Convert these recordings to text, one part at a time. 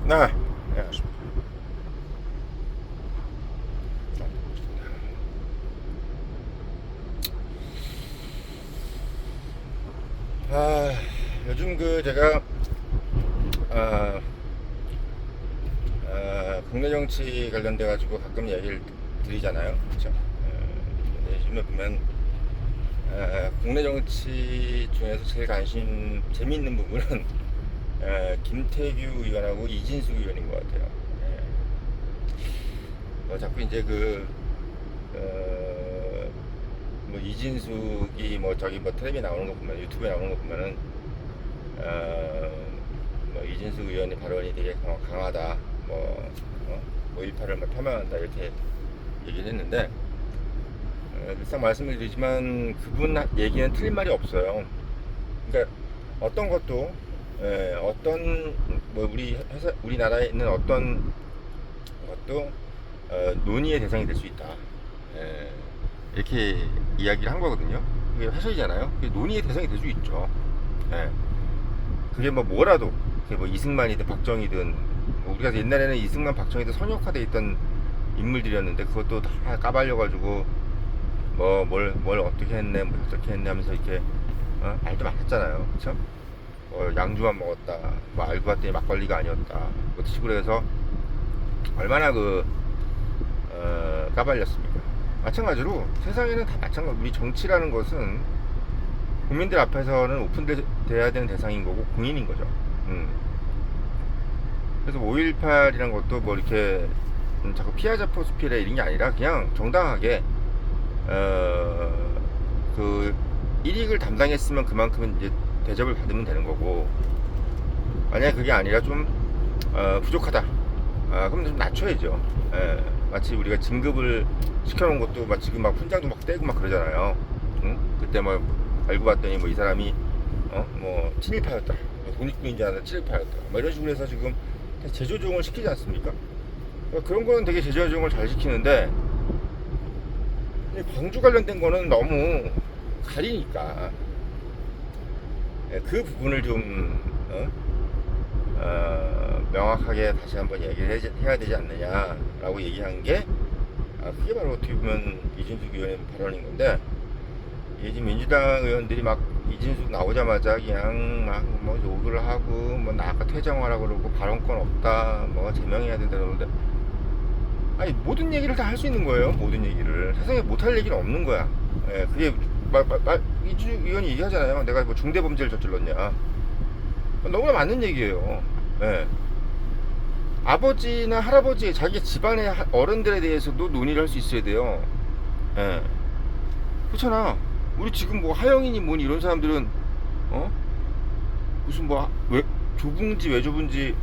네, 안녕하십니까. 아, 요즘 제가 아, 국내 정치 관련돼 가지고 가끔 얘기를 드리잖아요, 그렇죠? 요즘에 보면 국내 정치 중에서 제일 재미있는 부분은 김태규 의원하고 이진숙 의원인 것 같아요. 자꾸 이제 어, 뭐 이진숙이 뭐 저기 뭐 텔레비 나오는 거 보면 유튜브에 나오는 거 보면은 뭐 이진숙 의원의 발언이 되게 강하다, 뭐 5.18을 뭐 폄하한다 이렇게 얘기를 했는데, 늘상 말씀을 드리지만 그분 얘기는 틀린 말이 없어요. 그러니까 어떤 것도 어떤 뭐 우리나라에 있는 어떤 것도 논의의 대상이 될 수 있다. 예, 이렇게 이야기를 한 거거든요. 그게 사실이잖아요. 그게 논의의 대상이 될 수 있죠. 예, 그게 뭐 뭐라도, 그게 뭐 이승만이든 박정희든, 뭐 우리가 옛날에는 이승만 박정희도 선역화돼 있던 인물들이었는데 그것도 다 까발려가지고 뭐 뭘 어떻게 했네, 뭐 어떻게 했네 하면서 이렇게 말도 많았잖아요. 그쵸? 양주만 먹었다, 뭐 알고 봤더니 막걸리가 아니었다, 뭐 식으로 해서 얼마나 까발렸습니까? 마찬가지로 세상에는 다 마찬가지. 우리 정치라는 것은 국민들 앞에서는 오픈돼야 되는 대상인 거고 공인인 거죠. 그래서 5.18이란 것도 뭐 이렇게 자꾸 피하자 포스피레 이런 게 아니라 그냥 정당하게 그 일익을 담당했으면 그만큼 이제 대접을 받으면 되는 거고, 만약에 그게 아니라 좀 부족하다, 그럼 좀 낮춰야죠. 마치 우리가 진급을 시켜놓은 것도 막 지금 막 훈장도 막 떼고 막 그러잖아요. 응? 그때 뭐 알고 봤더니 뭐 이 사람이 뭐 친일파였다, 독립군인 줄 알았는데 친일파였다, 뭐 이런 식으로 해서 지금 재조정을 시키지 않습니까? 그러니까 그런 거는 되게 재조정을 잘 시키는데, 광주 관련된 거는 너무 가리니까 그 부분을 좀 명확하게 다시 한번 얘기를 해야 되지 않느냐라고 얘기한 게, 그게 바로 어떻게 보면 이진숙 의원의 발언인 건데, 이게 지금 민주당 의원들이 막 이진숙 나오자마자 그냥 막 뭐 욕을 하고 뭐 나 아까 퇴장하라고 그러고 발언권 없다, 뭐 제명해야 된다 그러는데, 아니 모든 얘기를 다 할 수 있는 거예요. 모든 얘기를 세상에 못할 얘기는 없는 거야. 그게 이준석 의원이 얘기하잖아요. 내가 뭐 중대범죄를 저질렀냐. 너무나 맞는 얘기예요. 예. 아버지나 할아버지, 자기 집안의 어른들에 대해서도 논의를 할 수 있어야 돼요. 예. 그렇잖아. 우리 지금 뭐 하영이니 뭐니 이런 사람들은 어 무슨 뭐 왜 좁은지 왜 좁은지,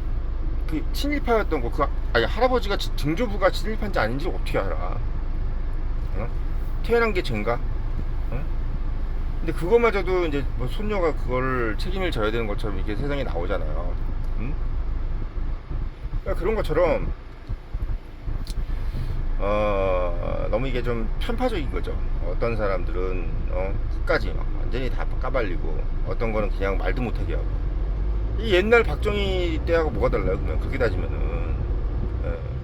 그 친일파였던 거, 아니 할아버지가 증조부가 친일파인지 아닌지 어떻게 알아? 태어난 게 죄인가? 근데 그거마저도 이제 뭐 손녀가 그걸 책임을 져야 되는 것처럼 이렇게 세상에 나오잖아요. 응? 그러니까 그런 것처럼 너무 이게 좀 편파적인 거죠. 어떤 사람들은 끝까지 막 완전히 다 까발리고, 어떤 거는 그냥 말도 못하게 하고. 이 옛날 박정희 때하고 뭐가 달라요? 그러면 그렇게 따지면은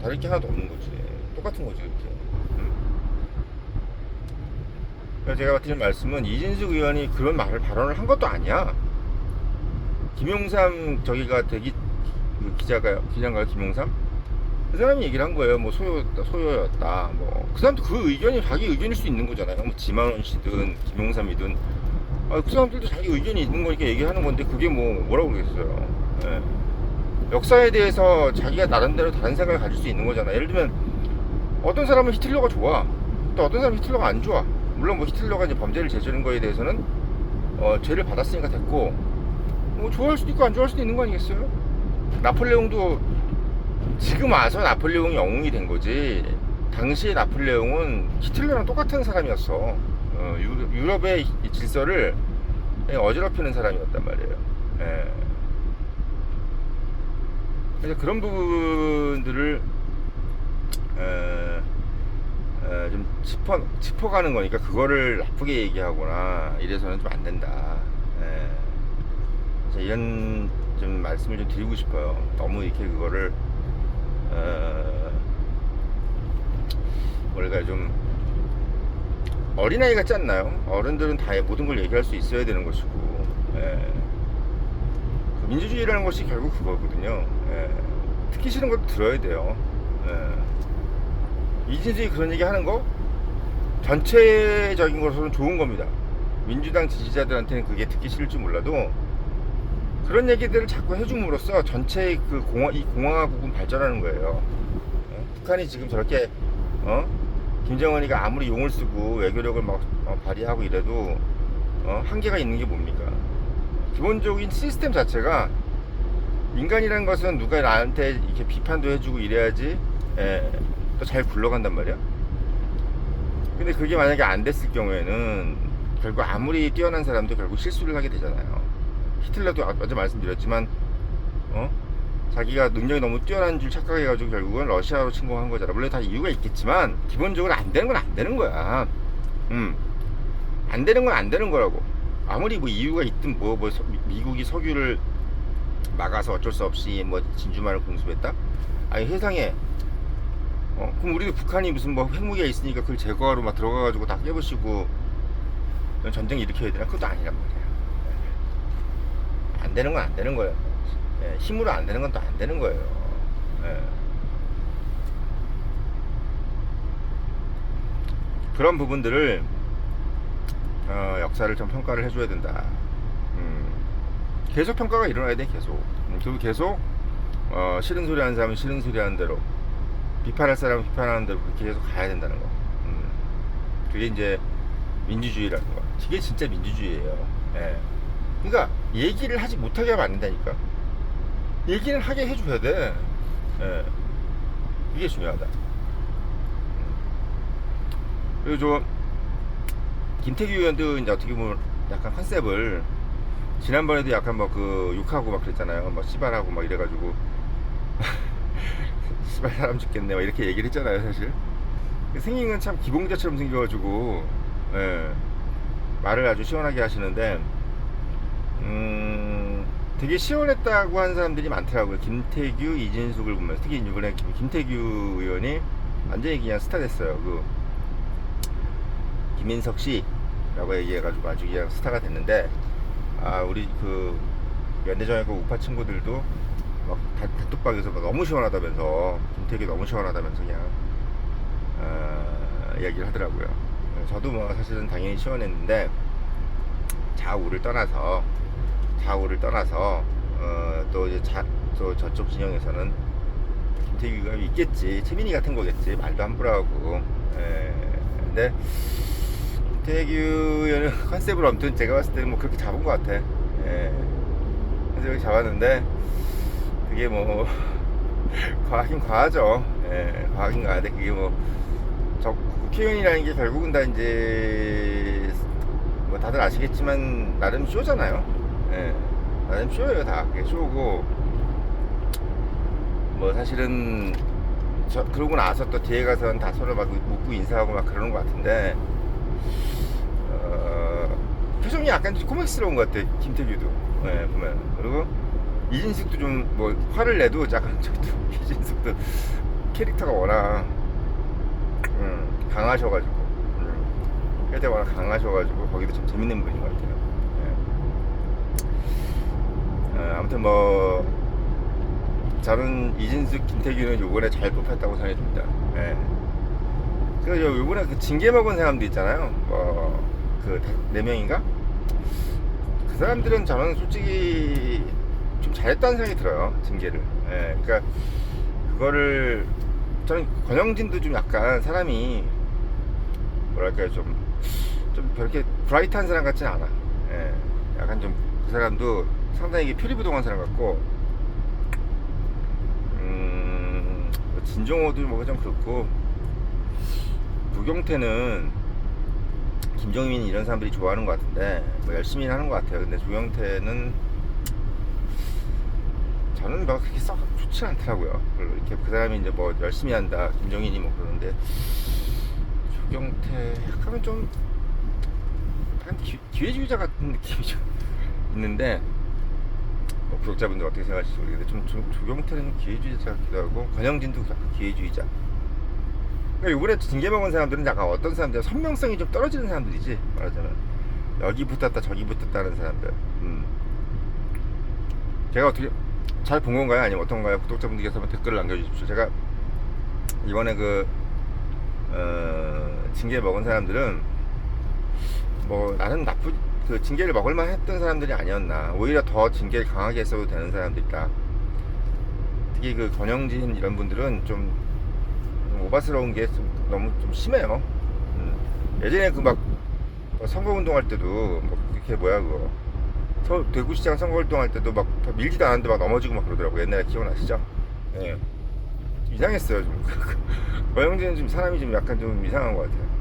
다를 게 하나도 없는 거지. 똑같은 거지, 그렇게. 그래서 제가 드린 말씀은, 이진숙 의원이 그런 발언을 한 것도 아니야. 김용삼 저기가 그 기자인가요, 김용삼? 그 사람이 얘기를 한 거예요. 뭐 소요였다. 뭐 그 사람도 그 의견이 자기 의견일 수 있는 거잖아요. 뭐 지만원 씨든 김용삼이든, 그 사람들도 자기 의견이 있는 거니까 얘기하는 건데, 그게 뭐라고 그러겠어요. 예. 역사에 대해서 자기가 나름대로 다른 생각을 가질 수 있는 거잖아. 예를 들면 어떤 사람은 히틀러가 좋아, 또 어떤 사람은 히틀러가 안 좋아. 물론 뭐 히틀러가 이제 범죄를 저지른 거에 대해서는 죄를 받았으니까 됐고, 뭐 좋아할 수도 있고 안 좋아할 수도 있는 거 아니겠어요? 나폴레옹도 지금 와서 나폴레옹이 영웅이 된 거지, 당시에 나폴레옹은 히틀러랑 똑같은 사람이었어. 유럽의 질서를 어지럽히는 사람이었단 말이에요. 예. 그래서 그런 부분들을 좀 짚어가는 거니까, 그거를 나쁘게 얘기하거나 이래서는 좀 안 된다. 예. 그래서 이런 좀 말씀을 좀 드리고 싶어요. 너무 이렇게 그거를 우리가 좀 어린아이 같지 않나요? 어른들은 다 모든 걸 얘기할 수 있어야 되는 것이고, 예. 그 민주주의라는 것이 결국 그거거든요. 예. 듣기 싫은 것도 들어야 돼요. 예. 이진숙이 그런 얘기 하는 거 전체적인 것으로는 좋은 겁니다. 민주당 지지자들한테는 그게 듣기 싫을지 몰라도 그런 얘기들을 자꾸 해줌으로써 전체의 이 공화국은 발전하는 거예요. 북한이 지금 저렇게 김정은이가 아무리 용을 쓰고 외교력을 막 발휘하고 이래도 한계가 있는 게 뭡니까? 기본적인 시스템 자체가 인간이라는 것은 누가 나한테 이렇게 비판도 해주고 이래야지 또 잘 굴러간단 말이야. 근데 그게 만약에 안 됐을 경우에는 결국 아무리 뛰어난 사람도 결국 실수를 하게 되잖아요. 히틀러도 어제 말씀드렸지만 자기가 능력이 너무 뛰어난 줄 착각해가지고 결국은 러시아로 침공한 거잖아. 물론 다 이유가 있겠지만 기본적으로 안 되는 건 안 되는 거야. 안 되는 건 안 되는 거라고. 아무리 뭐 이유가 있든 미국이 석유를 막아서 어쩔 수 없이 뭐 진주만을 공습했다? 아니 세상에 그럼 우리도 북한이 무슨 뭐 핵무기가 있으니까 그걸 제거하러 막 들어가가지고 다 깨부시고 전쟁 일으켜야 되나? 그것도 아니란 말이야. 안 되는 건 안 되는 거예요. 힘으로 안 되는 건 또 안 되는 거예요. 그런 부분들을 역사를 좀 평가를 해줘야 된다. 계속 평가가 일어나야 돼. 계속. 그리고 계속 싫은 소리 하는 사람은 싫은 소리 하는 대로, 비판할 사람은 비판하는 대로 그렇게 계속 가야 된다는 거. 그게 이제 민주주의라는 거. 이게 진짜 민주주의예요. 그러니까 얘기를 하지 못하게 하면 안 된다니까. 얘기는 하게 해줘야 돼. 이게 중요하다. 그리고 저 김태규 의원도 이제 어떻게 보면 약간 컨셉을 지난번에도 약간 뭐 욕하고 막 그랬잖아요. 막 씨발하고 막 이래가지고 씨발 사람 죽겠네 막 이렇게 얘기를 했잖아요. 사실 생긴 건 참 기봉자처럼 생겨가지고 말을 아주 시원하게 하시는데 되게 시원했다고 하는 사람들이 많더라고요. 김태규, 이진숙을 보면서. 특히 이번에 김태규 의원이 완전히 그냥 스타 됐어요. 김인석 씨라고 얘기해가지고 아주 그냥 스타가 됐는데, 우리 연대정외과 우파 친구들도 막 단톡방에서 막 너무 시원하다면서, 김태규 너무 시원하다면서 그냥 이야기를 하더라고요. 저도 뭐 사실은 당연히 시원했는데 좌우를 떠나서 또 이제 또 저쪽 진영에서는 김태규가 있겠지, 최민희 같은 거겠지, 말도 함부로 하고. 근데 김태규 의원은 컨셉을 아무튼 제가 봤을 때는 뭐 그렇게 잡은 것 같아. 컨셉을 잡았는데 그게 뭐 과하긴 과하죠. 과하긴 과한데 그게 저 국회의원이라는 게 결국은 다 이제 뭐 다들 아시겠지만 나름 쇼잖아요. 나름 쇼예요. 다 그게 쇼고, 뭐 사실은 그러고 나서 또 뒤에 가서는 다 서로 막 웃고 인사하고 막 그러는 것 같은데 표정이 약간 좀 코믹스러운 것 같아, 김태규도. 보면. 그리고 이진숙도 좀 뭐 화를 내도 약간 이진숙도 캐릭터가 워낙 강하셔가지고, 캐릭터가 워낙 강하셔가지고 거기도 참 재밌는 분인 것 같아요. 아무튼 뭐 저는 이진숙, 김태규는 요번에 잘 뽑혔다고 생각이 듭니다. 그래서 요번에 징계 먹은 사람도 있잖아요. 그 4명인가? 그 사람들은 저는 솔직히 좀 잘했다는 생각이 들어요. 징계를. 그러니까 그거를 저는 권영진도 좀 약간 사람이 뭐랄까요, 좀 그렇게 브라이트한 사람 같지는 않아. 약간 좀 그 사람도 상당히 표리부동한 사람 같고, 진종호도 뭐 좀 그렇고, 조경태는 김종민 이런 사람들이 좋아하는 것 같은데 뭐 열심히 하는 것 같아요. 근데 조경태는 저는 막 그렇게 썩 좋지 않더라고요. 이렇게 그 사람이 이제 뭐 열심히 한다, 김종인이 뭐 그러는데, 조경태 약간 좀 약간 기회주의자 같은 느낌이 좀 있는데, 뭐 구독자분들 어떻게 생각하실지 모르겠는데 조경태는 기회주의자 같기도 하고 권영진도 약간 기회주의자. 그러니까 이번에 징계 먹은 사람들은 약간 어떤 사람들, 선명성이 좀 떨어지는 사람들이지, 말하자면 여기 붙었다 저기 붙었다는 사람들. 제가 어떻게 잘 본 건가요? 아니면 어떤가요? 구독자분들께서 한번 댓글을 남겨주십시오. 제가 이번에 징계 먹은 사람들은 뭐 나는 징계를 먹을만 했던 사람들이 아니었나. 오히려 더 징계를 강하게 했어도 되는 사람들이다. 특히 권영진 이런 분들은 좀 오바스러운 게 너무 좀 심해요. 예전에 선거운동 할 때도 그렇게 대구시장 선거운동 할 때도 밀지도 않았는데 넘어지고 그러더라고. 옛날에 기억나시죠? 예. 이상했어요 좀. 권영진은 좀 사람이 좀 약간 좀 이상한 것 같아요.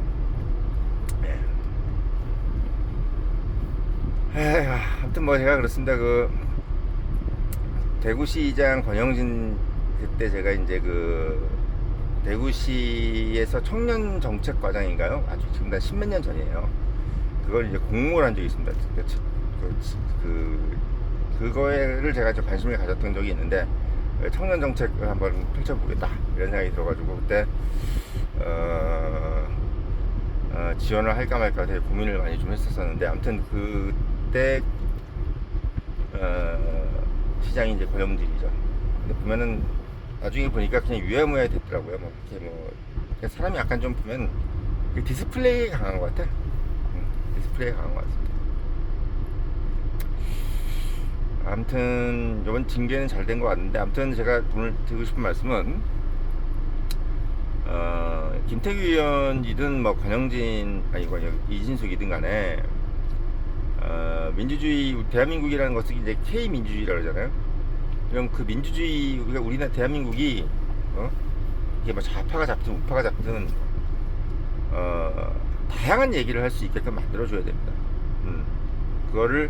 아무튼 제가 그렇습니다. 대구시장 권영진 그때 제가 이제 대구시에서 청년정책과장인가요? 아주 지금 다 십몇 년 전이에요. 그걸 이제 공모를 한 적이 있습니다. 그거를 제가 좀 관심을 가졌던 적이 있는데 청년정책을 한번 펼쳐보겠다 이런 생각이 들어가지고 그때 지원을 할까 말까 되게 고민을 많이 좀 했었었는데 아무튼 그때 시장이 이제 권영진이죠. 근데 보면은 나중에 보니까 그냥 유야무야 됐더라고요. 그냥 사람이 약간 좀 보면 디스플레이에 강한 것 같아. 디스플레이에 강한 것 같습니다. 아무튼 이번 징계는 잘 된 것 같은데, 아무튼 제가 오늘 드리고 싶은 말씀은 김태규 의원이든 권영진 아니고 이진숙이든 간에 민주주의, 대한민국이라는 것은 이제 K민주주의라고 그러잖아요. 그럼 민주주의, 우리나라 대한민국이 이게 좌파가 잡든 우파가 잡든 다양한 얘기를 할 수 있게끔 만들어줘야 됩니다. 그거를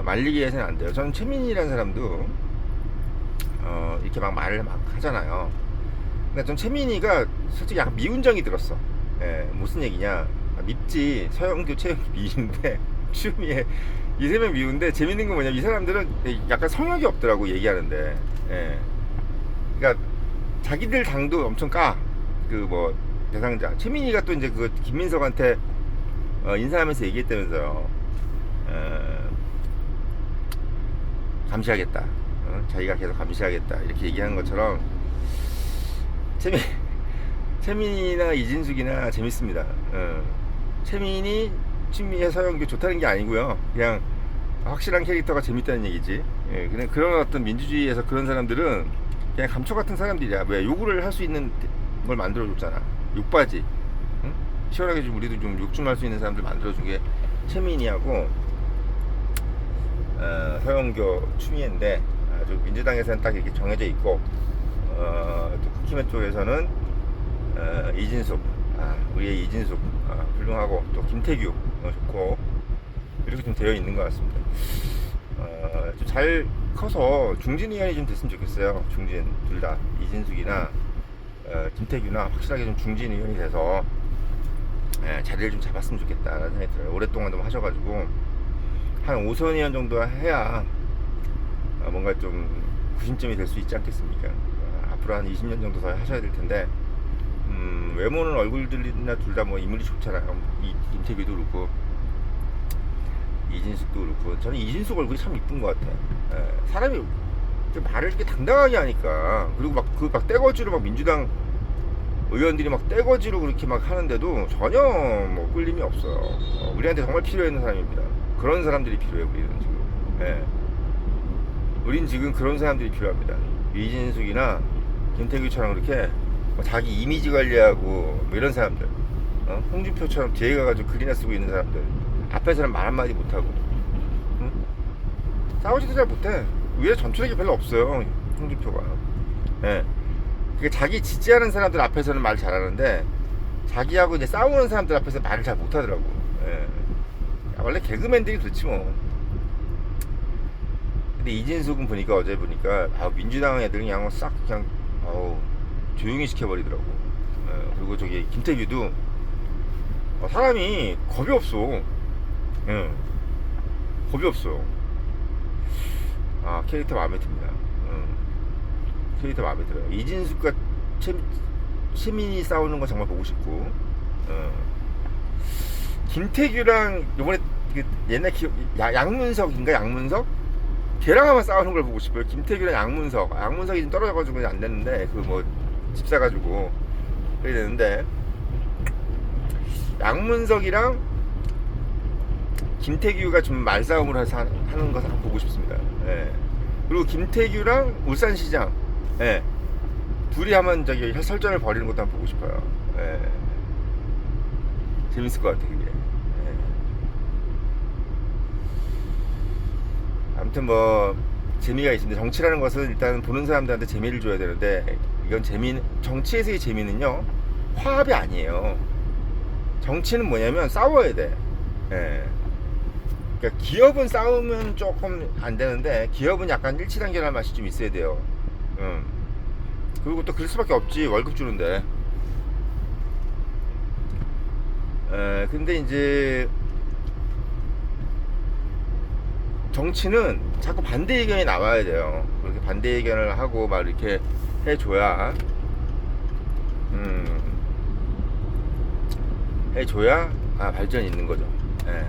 말리기 위해서는 안 돼요. 저는 최민희라는 사람도 이렇게 말을 하잖아요. 근데 전 최민희가 솔직히 약간 미운정이 들었어. 무슨 얘기냐, 밉지. 서영교, 최영기 미인데 추미애 이 세 명 미운데, 재밌는 건 뭐냐면 이 사람들은 약간 성역이 없더라고, 얘기하는데. 그러니까 자기들 당도 엄청 까. 대상자 최민희가 또 이제 김민석한테 인사하면서 얘기했다면서요. 감시하겠다. 자기가 계속 감시하겠다. 이렇게 얘기하는 것처럼 최민희나 이진숙이나 재밌습니다. 최민희, 추미애, 서영교 좋다는 게 아니고요. 그냥 확실한 캐릭터가 재밌다는 얘기지. 그냥 그런 어떤 민주주의에서 그런 사람들은 그냥 감초 같은 사람들이야. 왜 욕을 할 수 있는 걸 만들어줬잖아. 욕바지. 응? 시원하게 좀 우리도 좀 욕 좀 할 수 있는 사람들 만들어준 게 최민희하고 서영교, 추미애인데 아주 민주당에서는 딱 이렇게 정해져 있고, 또 국힘의 쪽에서는 이진숙, 우리의 이진숙 훌륭하고, 또 김태규 좋고, 이렇게 좀 되어 있는 것 같습니다. 좀 잘 커서 중진 의원이 좀 됐으면 좋겠어요. 중진 둘 다, 이진숙이나 김태규나 확실하게 좀 중진 의원이 돼서 자리를 좀 잡았으면 좋겠다라는 생각이 들어요. 오랫동안 좀 하셔가지고 한 5선 의원 정도 해야 뭔가 좀 구심점이 될 수 있지 않겠습니까? 앞으로 한 20년 정도 더 하셔야 될 텐데, 외모는 얼굴들이나 둘 다 인물이 좋잖아요. 김태규도 그렇고 이진숙도 그렇고. 저는 이진숙 얼굴이 참 이쁜 것 같아요. 사람이 말을 이렇게 당당하게 하니까. 그리고 떼거지로 민주당 의원들이 떼거지로 그렇게 하는데도 전혀 끌림이 없어요. 우리한테 정말 필요해 있는 사람입니다. 그런 사람들이 필요해요. 우린 지금 그런 사람들이 필요합니다. 이진숙이나 김태규처럼 그렇게 자기 이미지 관리하고 이런 사람들, 홍준표처럼 뒤에 가가지고 글이나 쓰고 있는 사람들, 앞에서는 말 한마디 못하고, 싸우지도 잘 못해. 위에 전투력이 별로 없어요, 홍준표가. 그러니까 자기 지지하는 사람들 앞에서는 말 잘하는데 자기하고 이제 싸우는 사람들 앞에서 말을 잘 못하더라고. 원래 개그맨들이 그렇지 뭐. 근데 이진숙은 보니까, 어제 보니까 민주당 애들 그냥 싹 그냥 조용히 시켜버리더라고. 그리고 김태규도 사람이 겁이 없어. 겁이 없어. 캐릭터 마음에 듭니다. 캐릭터 마음에 들어요. 이진숙과 최민희 싸우는 거 정말 보고 싶고, 김태규랑 요번에 그 옛날 양문석인가 양문석? 걔랑 한번 싸우는 걸 보고 싶어요. 김태규랑 양문석이 좀 떨어져가지고 안 되는데 그 뭐 집 사가지고 그래야 되는데 양문석이랑 김태규가 좀 말싸움을 해서 하는 거 보고 싶습니다. 예. 그리고 김태규랑 울산시장, 예. 둘이 한번 저기 설전을 벌이는 것도 한번 보고 싶어요. 예. 재밌을 것 같아 그게. 예. 아무튼 뭐 재미가 있습니다. 정치라는 것은 일단 보는 사람들한테 재미를 줘야 되는데, 이건 정치에서의 재미는요 화합이 아니에요. 정치는 뭐냐면 싸워야 돼. 예. 그러니까 기업은 싸우면 조금 안 되는데, 기업은 약간 일치단결할 맛이 좀 있어야 돼요. 그리고 또 그럴 수밖에 없지, 월급 주는데. 근데 이제 정치는 자꾸 반대 의견이 나와야 돼요. 그렇게 반대 의견을 하고 막 이렇게 해줘야 발전이 있는 거죠. 예.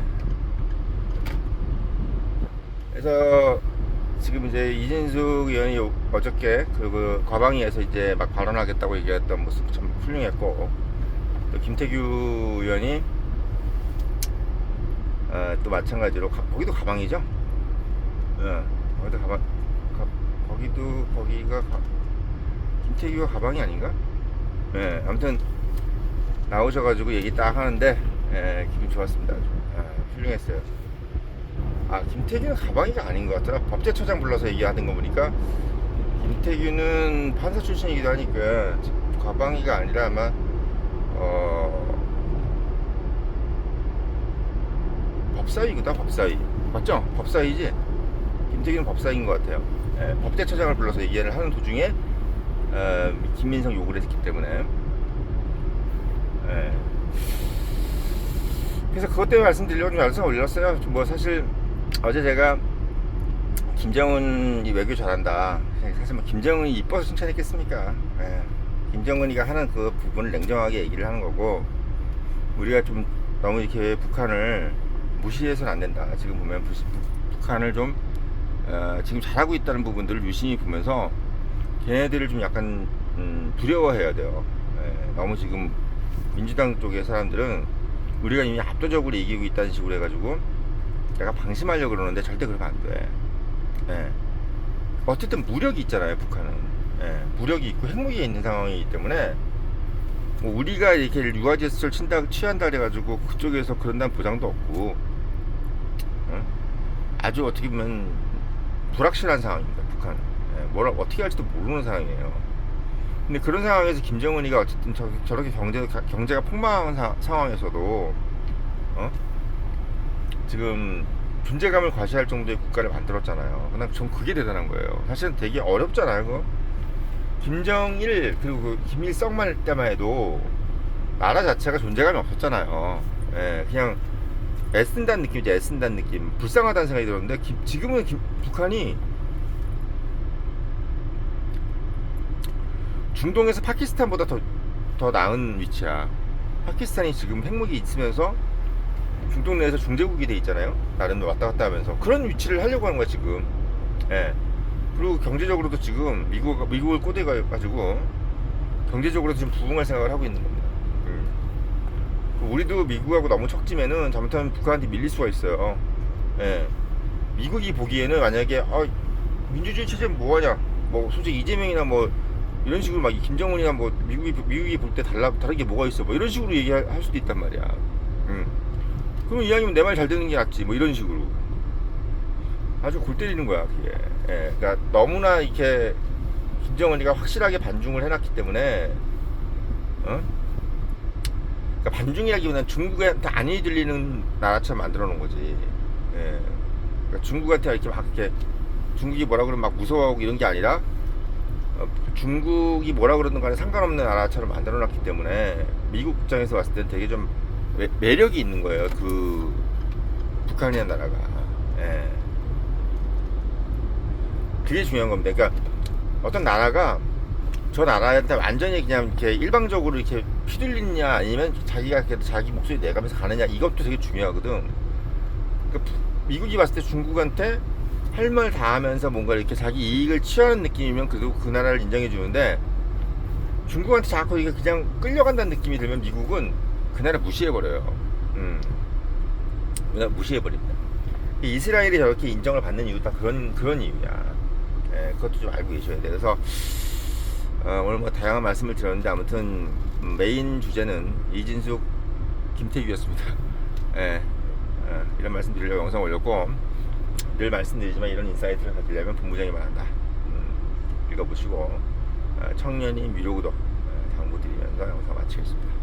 그래서 지금 이제 이진숙 의원이 어저께 그 과방위에서 이제 막 발언하겠다고 얘기했던 모습 참 훌륭했고, 또 김태규 의원이 또 마찬가지로 거기도 가방이죠. 거기가 김태규가 가방이 아닌가? 아무튼 나오셔가지고 얘기 딱 하는데 기분 좋았습니다. 아주. 훌륭했어요. 김태규는 가방이가 아닌 것 같더라. 법제처장 불러서 얘기하는 거 보니까 김태규는 판사 출신이기도 하니까 가방이가 아니라 아마 법사위구나. 법사위 맞죠? 법사위지. 김태규는 법사위인 것 같아요. 법제처장을 불러서 얘기를 하는 도중에 김민성 욕을 했기 때문에. 그래서 그것 때문에 말씀드리려고 좀 영상 올렸어요. 뭐 사실 어제 제가 김정은이 외교 잘한다. 사실 뭐 김정은이 이뻐서 칭찬했겠습니까? 김정은이가 하는 그 부분을 냉정하게 얘기를 하는 거고, 우리가 좀 너무 이렇게 북한을 무시해서는 안 된다. 지금 보면 북한을 좀 지금 잘하고 있다는 부분들을 유심히 보면서 걔네들을 좀 약간 두려워해야 돼요. 너무 지금 민주당 쪽의 사람들은 우리가 이미 압도적으로 이기고 있다는 식으로 해가지고 내가 방심하려고 그러는데 절대 그러면 안 돼. 어쨌든 무력이 있잖아요, 북한은. 무력이 있고 핵무기가 있는 상황이기 때문에 뭐 우리가 이렇게 유아제스를 취한다 그래가지고 그쪽에서 그런다는 보장도 없고, 아주 어떻게 보면 불확실한 상황입니다, 북한은. 뭐라 어떻게 할지도 모르는 상황이에요. 근데 그런 상황에서 김정은이가 어쨌든 저렇게 경제가 폭망한 상황에서도 지금 존재감을 과시할 정도의 국가를 만들었잖아요. 그냥 전 그게 대단한 거예요. 사실은 되게 어렵잖아요. 그거? 김정일 그리고 그 김일성만 때만 해도 나라 자체가 존재감이 없었잖아요. 그냥 애쓴다는 느낌이지. 애쓴다는 느낌. 불쌍하다는 생각이 들었는데 지금은 북한이 중동에서 파키스탄보다 더 나은 위치야. 파키스탄이 지금 핵무기 있으면서 중동 내에서 중재국이 돼 있잖아요. 나름 왔다 갔다 하면서 그런 위치를 하려고 하는 거야 지금. 그리고 경제적으로도 지금 미국을 꼬대 가지고 경제적으로 지금 부흥할 생각을 하고 있는 겁니다. 우리도 미국하고 너무 척지면은 잘못하면 북한한테 밀릴 수가 있어요. 미국이 보기에는 만약에 민주주의 체제는 뭐하냐, 뭐 솔직히 이재명이나 뭐 이런 식으로 막 김정은이나 뭐 미국이 볼 때 다른 게 뭐가 있어, 뭐 이런 식으로 얘기할 수도 있단 말이야. 그럼 이왕이면 내 말 잘 듣는 게 낫지, 뭐 이런 식으로 아주 골 때리는 거야 그게. 그러니까 너무나 이렇게 김정은이가 확실하게 반중을 해놨기 때문에 그러니까 반중이라기보다는 중국한테 안이 들리는 나라처럼 만들어 놓은 거지. 그러니까 중국한테 이렇게 막 이렇게 중국이 뭐라 그러면 막 무서워하고 이런 게 아니라 중국이 뭐라 그러든 간에 상관없는 나라처럼 만들어 놨기 때문에 미국 입장에서 봤을 땐 되게 좀 매력이 있는 거예요, 그 북한이라는 나라가. 그게 중요한 겁니다. 그러니까 어떤 나라가 저 나라한테 완전히 그냥 이렇게 일방적으로 이렇게 휘둘리냐 아니면 자기가 그래도 자기 목소리 내가면서 가느냐, 이것도 되게 중요하거든. 그러니까 미국이 봤을 때 중국한테 할 말 다 하면서 뭔가 이렇게 자기 이익을 취하는 느낌이면 그래도 그 나라를 인정해 주는데, 중국한테 자꾸 이게 그냥 끌려간다는 느낌이 들면 미국은 그 나라 무시해버려요. 무시해버립니다. 이스라엘이 저렇게 인정을 받는 이유 다 그런 이유야. 예, 그것도 좀 알고 계셔야 돼. 그래서 오늘 뭐 다양한 말씀을 드렸는데, 아무튼 메인 주제는 이진숙, 김태규였습니다. 예, 이런 말씀 드리려고 영상 올렸고, 늘 말씀드리지만 이런 인사이트를 가지려면 본부장이만 한다. 읽어보시고 청년이 위로 구독 당부드리면서 영상 마치겠습니다.